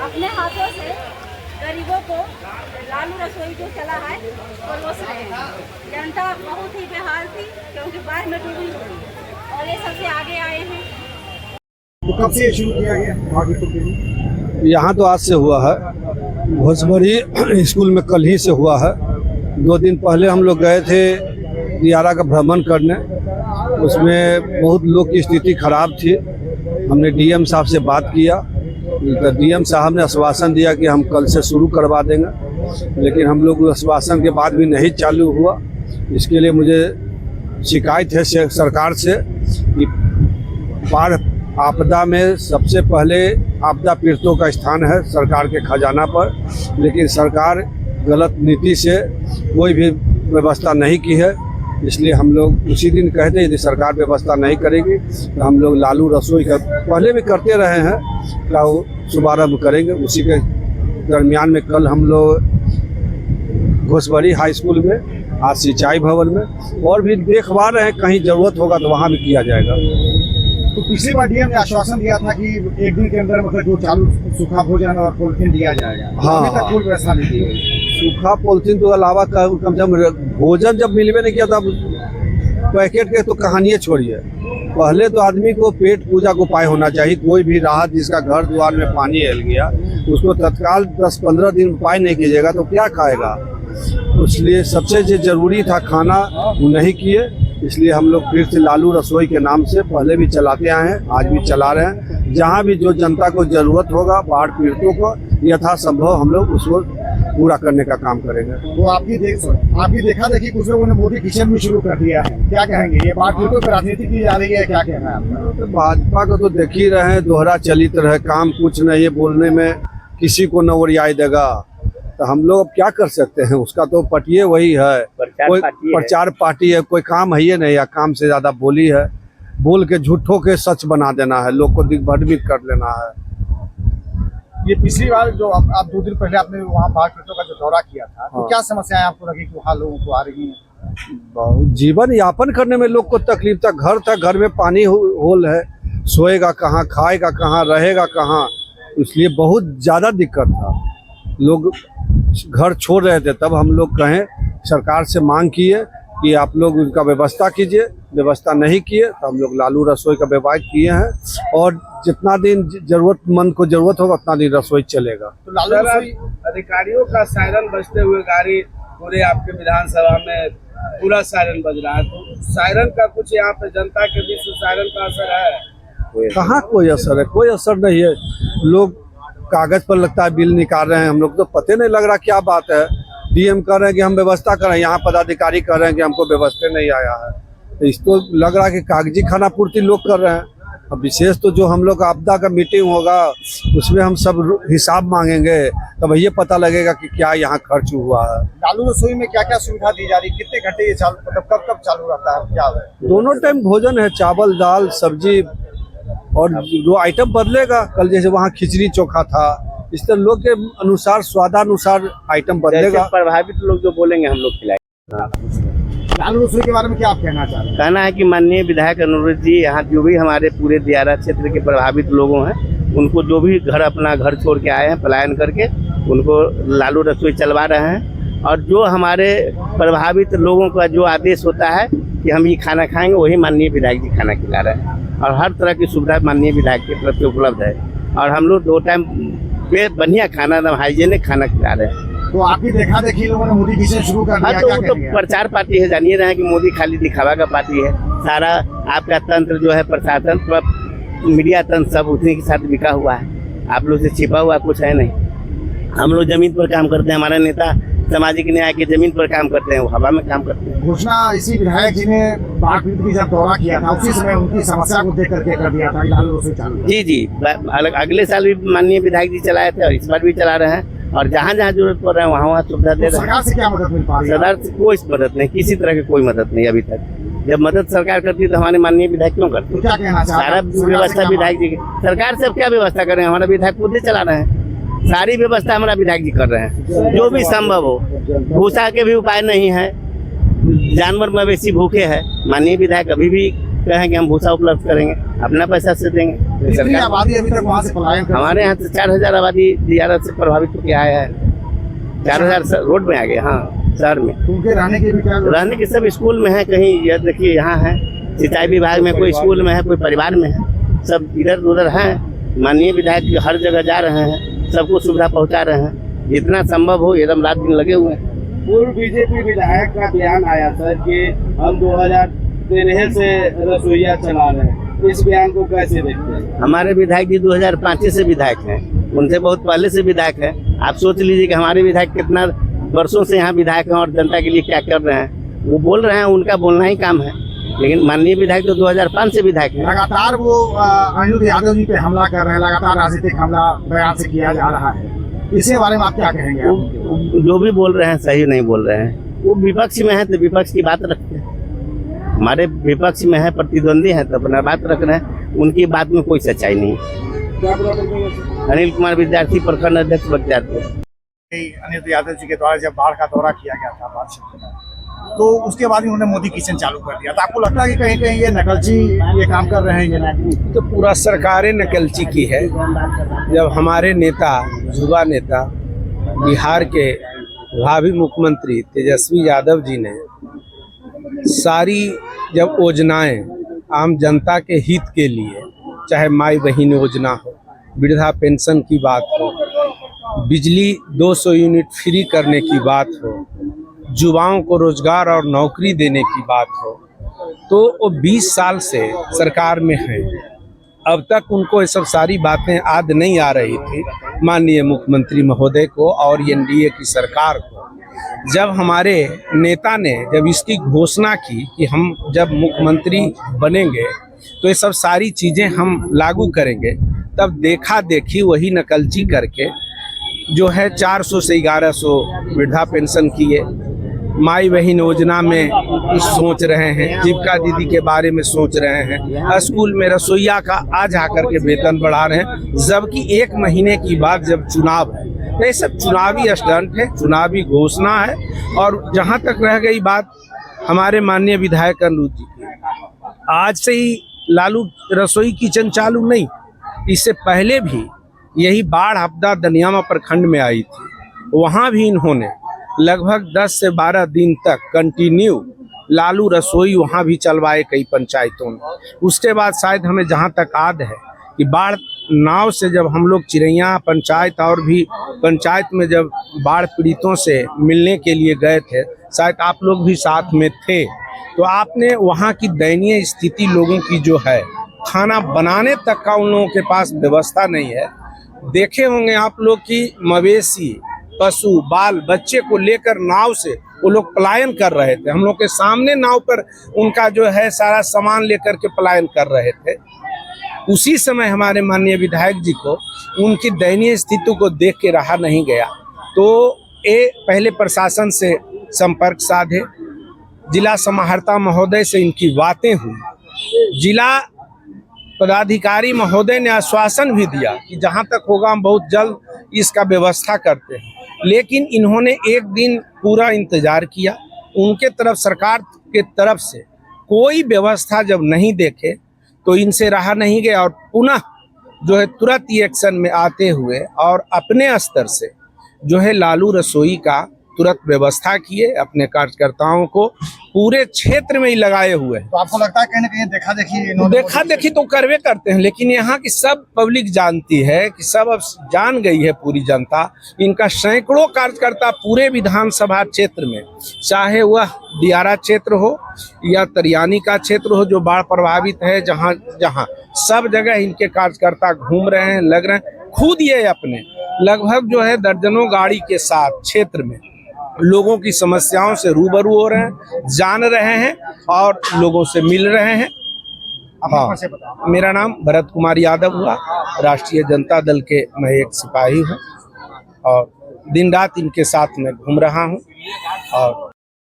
अपने हाथों से गरीबों को लालू रसोई जो चला है परोस रहे हैं। जनता बहुत ही बेहाल थी क्योंकि बाढ़ में डूबी हुई और ये सबसे आगे आए हैं। तो कब से शुरू किया गया? यहाँ तो आज से हुआ है। भोसबरी स्कूल में कल ही से हुआ है। 2 दिन पहले हम लोग गए थे दियारा का भ्रमण करने। उसमें बहुत लोग की स्थिति खराब थी। हमने डीएम साहब से बात किया तो डीएम साहब ने आश्वासन दिया कि हम कल से शुरू करवा देंगे, लेकिन हम लोग आश्वासन के बाद भी नहीं चालू हुआ। इसके लिए मुझे शिकायत है सरकार से कि बाढ़ आपदा में सबसे पहले आपदा पीड़ितों का स्थान है सरकार के खजाना पर, लेकिन सरकार गलत नीति से कोई भी व्यवस्था नहीं की है। इसलिए हम लोग उसी दिन कहते यदि सरकार व्यवस्था नहीं करेगी तो हम लोग लालू रसोई का पहले भी करते रहे हैं क्या वो शुभारम्भ करेंगे। उसी के दरमियान में कल हम लोग घोसबरी हाई स्कूल में, आज सिंचाई भवन में, और भी देखवा रहे हैं कहीं ज़रूरत होगा तो वहाँ भी किया जाएगा। तो पिछली बार डीएम ने आश्वासन दिया था कि 1 दिन के अंदर मतलब जो चालू सूखा भोजन और पॉलिथीन दिया जाएगा। हाँ, अभी तक कोई व्यवस्था नहीं दी गई। सूखा पॉलिथीन तो अलावा कम से कम भोजन जब मिलवे नहीं किया था पैकेट के तो कहानियाँ छोड़िए। पहले तो आदमी को पेट पूजा को उपाय होना चाहिए। कोई भी राहत जिसका घर द्वार में पानी हिल गया उसको तत्काल 10-15 दिन उपाय नहीं कीजिएगा तो क्या खाएगा। इसलिए सबसे जो जरूरी था खाना वो नहीं किए। इसलिए हम लोग फिर से लालू रसोई के नाम से पहले भी चलाते आए हैं, आज भी चला रहे हैं। जहाँ भी जो जनता को जरूरत होगा बाढ़ पीड़ितों को यथासंभव हम लोग उसको पूरा करने का काम करेंगे। तो आपकी देखा देखी कुछ लोगों ने मोदी किचन भी शुरू कर दिया है, क्या कहेंगे? ये बाढ़ पीड़ितों पर राजनीति की जा रही है, क्या कहना है आपका? तो भाजपा को तो देख ही रहे हैं, दोहरा चलित रहे, काम कुछ नहीं है, बोलने में किसी को न ओरियाई देगा। तो हम लोग अब क्या कर सकते हैं? उसका तो पटिए वही है, कोई प्रचार पार्टी है, कोई काम है ही नहीं, या काम से ज्यादा बोली है। बोल के झूठों के सच बना देना है, लोग को दिग्भ्रमित कर लेना है। ये पिछली बार जो आप 2 दिन पहले आपने वहाँ बाढ़ पीड़ितों का जो दौरा किया था, तो क्या समस्याएं आपको लगी कि वहाँ लोगों को आ रही हैं? बहुत जीवन यापन करने में लोग को तकलीफ था। घर में पानी होल है, सोएगा कहाँ, खाएगा कहाँ, रहेगा कहाँ, इसलिए बहुत ज़्यादा दिक्कत था। लोग घर छोड़ रहे थे। तब हम लोग कहें सरकार से मांग किए कि आप लोग उनका व्यवस्था कीजिए। व्यवस्था नहीं किए तो हम लोग लालू रसोई का व्यवहार किए हैं और जितना दिन जरूरतमंद को जरूरत होगा उतना दिन रसोई चलेगा। तो लालू रसोई अधिकारियों का सायरन बजते हुए गाड़ी पूरे आपके विधानसभा में पूरा सायरन बज रहा है, तो सायरन का कुछ यहाँ पे जनता के बीच सायरन का असर है? कहाँ कोई असर है? कोई असर नहीं है। लोग कागज पर लगता है बिल निकाल रहे हैं, हम लोग तो पते नहीं लग रहा क्या बात है। डीएम कह रहे हैं कि हम व्यवस्था कर रहे हैं, यहाँ पदाधिकारी कह रहे हैं कि हमको व्यवस्था नहीं आया है। तो इसको लग रहा है कि कागजी खाना पूर्ति लोग कर रहे हैं। अब विशेष तो जो हम लोग आपदा का मीटिंग होगा उसमें हम सब हिसाब मांगेंगे, तब ये पता लगेगा कि क्या यहाँ खर्च हुआ है। लालू रसोई में क्या क्या सुविधा दी जा रही है? कितने घंटे ये चालू, मतलब कब चालू रहता है, क्या है? दोनों टाइम भोजन है, चावल दाल सब्जी, और जो आइटम बदलेगा। कल जैसे वहाँ खिचड़ी चोखा था, इस तरह लोग के अनुसार स्वादानुसार आइटम बदलेगा। प्रभावित लोग जो बोलेंगे हम लोग खिलाएंगे। लालू रसोई के बारे में क्या आप कहना चाह रहे हैं? कहना है कि माननीय विधायक अनुरोध जी, यहाँ जो भी हमारे पूरे दियारा क्षेत्र के प्रभावित लोगों हैं उनको जो भी अपना घर छोड़ के आए हैं पलायन करके, उनको लालू रसोई चलवा रहे हैं। और जो हमारे प्रभावित लोगों का जो आदेश होता है कि हम ये खाना खाएंगे, वही माननीय विधायक जी खाना खिला रहे हैं। और हर तरह की सुविधा माननीय विधायक की तरफ से उपलब्ध है। और हम लोग 2 टाइम बढ़िया खाना, एकदम हाइजेनिक खाना खिला रहे हैं। तो आपकी देखा देखी लोगों ने मोदी किचन शुरू कर दिया, तो वो तो प्रचार पार्टी है, जानिए रहे हैं कि मोदी खाली दिखावा का पार्टी है। सारा आपका तंत्र जो है, प्रशासन, मीडिया तंत्र सब उसी के साथ बिका हुआ है। आप लोग से छिपा हुआ कुछ है नहीं। हम लोग जमीन पर काम करते हैं, हमारा नेता सामाजिक न्याय के जमीन पर काम करते हैं, वो हवा में काम करते हैं। घोषणा इसी विधायक जी ने बाढ़ पीड़ित की जब दौरा किया था उसी समय उनकी समस्या को देख करके कर दिया था लालू रसोई चालू। जी अगले साल भी माननीय विधायक जी चलाए थे और इस बार भी चला रहे हैं। और जहाँ जहाँ जरूरत पड़ रहा है वहाँ सुविधा दे रहे हैं। सरकार से क्या मदद मिल पा रही है? सरकार से कोई मदद नहीं, किसी तरह की कोई मदद नहीं अभी तक। जब मदद सरकार करती है तो हमारे माननीय विधायक क्यों करते हैं? क्या कहना चाह सारा व्यवस्था विधायक जी की। सरकार से क्या व्यवस्था कर रहे हैं? हमारा विधायक खुद ही चला रहे हैं। सारी व्यवस्था हमारा विधायक जी कर रहे हैं, जो भी संभव हो। भूसा के भी उपाय नहीं है, जानवर मवेशी भूखे हैं, माननीय विधायक अभी भी कहें कि हम भूसा उपलब्ध करेंगे। अपना पैसा से देंगे। कितनी सरकार आबादी अभी तक वहाँ से पलायन कर हमारे यहाँ से 4000 आबादी दियारा से प्रभावित होकर आया है। 4000 रोड में आ गए। हाँ, शहर में उनके रहने के भी क्या रहने के सब स्कूल में है, कहीं यह देखिए यहाँ है सिंचाई विभाग में, कोई स्कूल में है, कोई परिवार में है, सब इधर उधर हैं। माननीय विधायक हर जगह जा रहे हैं, सबको सुविधा पहुँचा रहे हैं, जितना संभव हो एकदम रात दिन लगे हुए हैं। पूर्व बीजेपी विधायक का बयान आया था कि हम 2013 से रसोईया चला रहे हैं, इस बयान को कैसे देखते हैं? हमारे विधायक जी 2005 से विधायक हैं, उनसे बहुत पहले से विधायक हैं। आप सोच लीजिए कि हमारे विधायक कितना वर्षों से यहाँ विधायक हैं और जनता के लिए क्या कर रहे हैं। वो बोल रहे हैं, उनका बोलना ही काम है, लेकिन माननीय विधायक तो 2005 से विधायक हैं। लगातार वो अनिरुद्ध यादव जी पे हमला कर रहे हैं, लगातार राजनीतिक हमला बयान से किया जा रहा है, इसके बारे में आप क्या कहेंगे? वो जो भी बोल रहे हैं सही नहीं बोल रहे हैं। वो विपक्ष में है तो विपक्ष की बात रखते हैं, हमारे विपक्ष में है, प्रतिद्वंदी है तो अपना बात रख रहे हैं, उनकी बात में कोई सच्चाई नहीं। अनिल कुमार विद्यार्थी प्रखंड अध्यक्ष बख्तियारपुर। अनिरुद्ध यादव जी के द्वारा जब बाढ़ का दौरा किया गया था बाढ़ क्षेत्र में, तो उसके बाद उन्होंने मोदी किचन चालू कर दिया था। आपको लगता है कि कहीं कहीं ये नकलची ये काम कर रहे हैं? ये तो पूरा सरकारें नकलची की है। जब हमारे नेता, युवा नेता, बिहार के भावी मुख्यमंत्री तेजस्वी यादव जी ने सारी जब योजनाएं आम जनता के हित के लिए, चाहे माई बहन योजना हो, वृद्धा पेंशन की बात हो, बिजली 200 यूनिट फ्री करने की बात हो, युवाओं को रोजगार और नौकरी देने की बात हो, तो वो 20 साल से सरकार में हैं। अब तक उनको ये सब सारी बातें याद नहीं आ रही थी माननीय मुख्यमंत्री महोदय को और एनडीए की सरकार को। जब हमारे नेता ने जब इसकी घोषणा की कि हम जब मुख्यमंत्री बनेंगे तो ये सब सारी चीज़ें हम लागू करेंगे, तब देखा देखी वही नकलची करके जो है 400 से 1100 वृद्धा पेंशन किए, माई बहन योजना में सोच रहे हैं, जीविका दीदी के बारे में सोच रहे हैं, स्कूल में रसोईया का आज आकर के वेतन बढ़ा रहे हैं, जबकि 1 महीने की बाद जब चुनाव है, ये सब चुनावी स्टंट है, चुनावी घोषणा है। और जहां तक रह गई बात हमारे माननीय विधायक अनिरुद्ध जी की, आज से ही लालू रसोई किचन चालू नहीं, इससे पहले भी यही बाढ़ आपदा दनियामा प्रखंड में आई थी, वहां भी इन्होंने लगभग 10 से 12 दिन तक कंटिन्यू लालू रसोई वहाँ भी चलवाए कई पंचायतों में। उसके बाद शायद हमें जहाँ तक याद है कि बाढ़ नाव से जब हम लोग चिरैया पंचायत और भी पंचायत में जब बाढ़ पीड़ितों से मिलने के लिए गए थे, शायद आप लोग भी साथ में थे, तो आपने वहाँ की दयनीय स्थिति लोगों की जो है, खाना बनाने तक का उन लोगों के पास व्यवस्था नहीं है। देखे होंगे आप लोग कि मवेशी, पशु, बाल बच्चे को लेकर नाव से वो लोग पलायन कर रहे थे, हम लोग के सामने नाव पर उनका जो है सारा सामान लेकर के पलायन कर रहे थे। उसी समय हमारे माननीय विधायक जी को उनकी दयनीय स्थिति को देख के रहा नहीं गया, तो ये पहले प्रशासन से संपर्क साधे, जिला समाहर्ता महोदय से इनकी बातें हुई, जिला पदाधिकारी महोदय ने आश्वासन भी दिया कि जहां तक होगा हम बहुत जल्द इसका व्यवस्था करते हैं, लेकिन इन्होंने एक दिन पूरा इंतजार किया। उनके तरफ सरकार के तरफ से कोई व्यवस्था जब नहीं देखे तो इनसे रहा नहीं गया और पुनः जो है तुरंत ही एक्शन में आते हुए और अपने स्तर से जो है लालू रसोई का तुरंत व्यवस्था किए, अपने कार्यकर्ताओं को पूरे क्षेत्र में ही लगाए हुए हैं। तो आपको लगता है कहीं ना कहीं देखा देखी तो करवे करते हैं, लेकिन यहाँ की सब पब्लिक जानती है कि सब अब जान गई है पूरी जनता, इनका सैकड़ों कार्यकर्ता पूरे विधानसभा क्षेत्र में, चाहे वह दियारा क्षेत्र हो या तरियानी का क्षेत्र हो जो बाढ़ प्रभावित है, जहाँ जहाँ सब जगह इनके कार्यकर्ता घूम रहे हैं, लग रहे हैं। खुद ये अपने लगभग जो है दर्जनों गाड़ी के साथ क्षेत्र में लोगों की समस्याओं से रूबरू हो रहे हैं, जान रहे हैं और लोगों से मिल रहे हैं। हाँ, मेरा नाम भरत कुमार यादव हुआ, राष्ट्रीय जनता दल के मैं एक सिपाही हूँ और दिन रात इनके साथ में घूम रहा हूँ और